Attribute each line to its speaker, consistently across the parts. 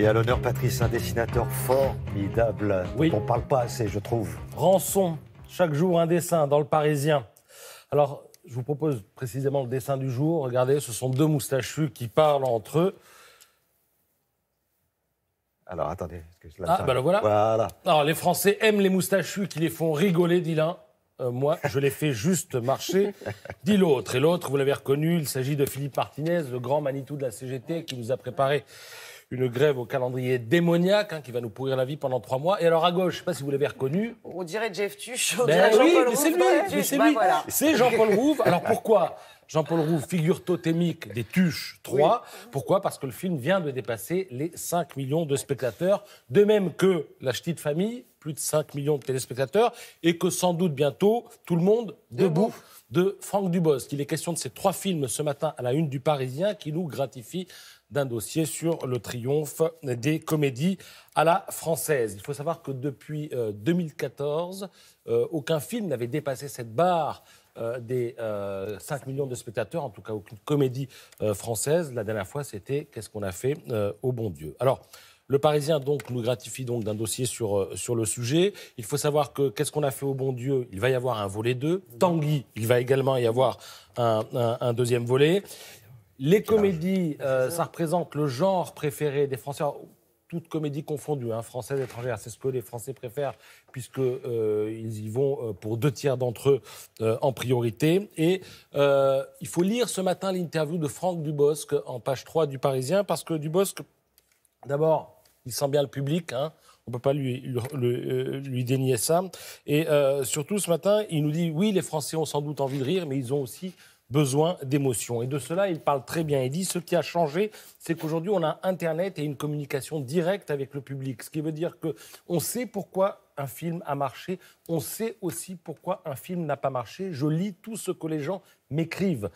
Speaker 1: Et à l'honneur, Patrice, un dessinateur formidable,
Speaker 2: Oui.
Speaker 1: dont on ne parle pas assez, je trouve.
Speaker 2: Rançon, chaque jour un dessin dans Le Parisien. Alors, je vous propose précisément le dessin du jour. Regardez, ce sont deux moustachus qui parlent entre eux.
Speaker 1: Alors, attendez.
Speaker 2: Le voilà.
Speaker 1: Voilà.
Speaker 2: Alors, les Français aiment les moustachus qui les font rigoler, dit l'un. Moi, je les fais juste marcher, dit l'autre. Et l'autre, vous l'avez reconnu, il s'agit de Philippe Martinez, le grand Manitou de la CGT, qui nous a préparé une grève au calendrier démoniaque, qui va nous pourrir la vie pendant 3 mois. Et alors, à gauche, je ne sais pas si vous l'avez reconnu.
Speaker 3: On dirait Jeff Tuch, on
Speaker 2: Ben
Speaker 3: dirait
Speaker 2: oui,
Speaker 3: Jean-Paul
Speaker 2: mais c'est
Speaker 3: Rouve
Speaker 2: lui,
Speaker 3: dans les
Speaker 2: mais
Speaker 3: Tuches.
Speaker 2: c'est
Speaker 3: Ben
Speaker 2: lui.
Speaker 3: voilà.
Speaker 2: C'est Jean-Paul Rouve. Alors pourquoi Jean-Paul Rouve, figure totémique des Tuches 3. Pourquoi? Parce que le film vient de dépasser les 5 millions de spectateurs, de même que La Ch'tite Famille, plus de 5 millions de téléspectateurs, et que sans doute bientôt, Tout le monde debout de Franck Dubosc. Il est question de ces 3 films ce matin à la une du Parisien qui nous gratifient d'un dossier sur le triomphe des comédies à la française. Il faut savoir que depuis 2014, aucun film n'avait dépassé cette barre des 5 millions de spectateurs, en tout cas aucune comédie française. La dernière fois, c'était « Qu'est-ce qu'on a fait au bon Dieu ?» Alors, le Parisien donc, nous gratifie donc d'un dossier sur le sujet. Il faut savoir que « Qu'est-ce qu'on a fait au bon Dieu ?» Il va y avoir un volet 2. Tanguy, il va également y avoir un deuxième volet. Les comédies, ça représente le genre préféré des Français. Alors, toutes comédies confondues, françaises, étrangères, c'est ce que les Français préfèrent, puisqu'ils y vont pour 2 tiers d'entre eux en priorité. Et il faut lire ce matin l'interview de Franck Dubosc en page 3 du Parisien, parce que Dubosc, d'abord, il sent bien le public, on ne peut pas lui dénier ça. Et surtout, ce matin, il nous dit, oui, les Français ont sans doute envie de rire, mais ils ont aussi besoin d'émotion. Et de cela, il parle très bien. Il dit, ce qui a changé, c'est qu'aujourd'hui, on a Internet et une communication directe avec le public. Ce qui veut dire qu'on sait pourquoi un film a marché, on sait aussi pourquoi un film n'a pas marché. Je lis tout ce que les gens m'écrivent,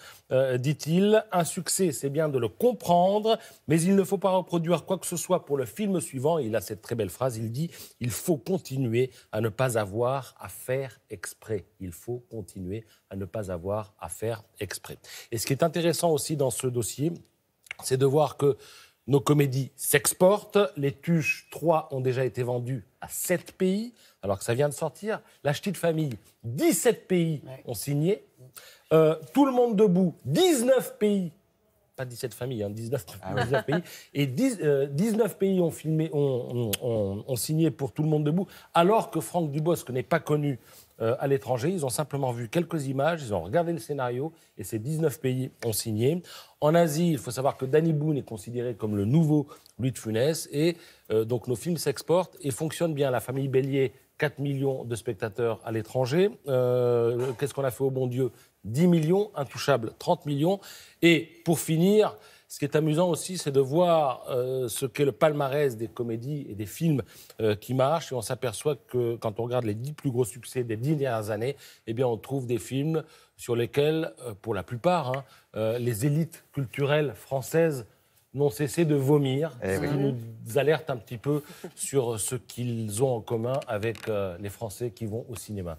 Speaker 2: dit-il. Un succès, c'est bien de le comprendre, mais il ne faut pas reproduire quoi que ce soit pour le film suivant. Et il a cette très belle phrase, il dit « Il faut continuer à ne pas avoir à faire exprès. Il faut continuer à ne pas avoir à faire exprès. » Et ce qui est intéressant aussi dans ce dossier, c'est de voir que nos comédies s'exportent. Les Tuches 3 ont déjà été vendues à 7 pays, alors que ça vient de sortir. La Ch'tite Famille, 17 pays ont signé. Tout le monde debout, 19 pays. Pas 17 familles, 19 pays. Et 19 pays ont signé pour Tout le monde debout, alors que Franck Dubosc n'est pas connu à l'étranger. Ils ont simplement vu quelques images, ils ont regardé le scénario, et ces 19 pays ont signé. En Asie, il faut savoir que Danny Boone est considéré comme le nouveau Louis de Funès, et donc nos films s'exportent et fonctionnent bien. La famille Bélier, 4 millions de spectateurs à l'étranger. Qu'est-ce qu'on a fait au bon Dieu? 10 millions, Intouchable, 30 millions. Et pour finir, ce qui est amusant aussi, c'est de voir ce qu'est le palmarès des comédies et des films qui marchent. Et on s'aperçoit que quand on regarde les 10 plus gros succès des 10 dernières années, eh bien, on trouve des films sur lesquels, pour la plupart, les élites culturelles françaises n'ont cessé de vomir, ce qui nous alerte un petit peu sur ce qu'ils ont en commun avec les Français qui vont au cinéma.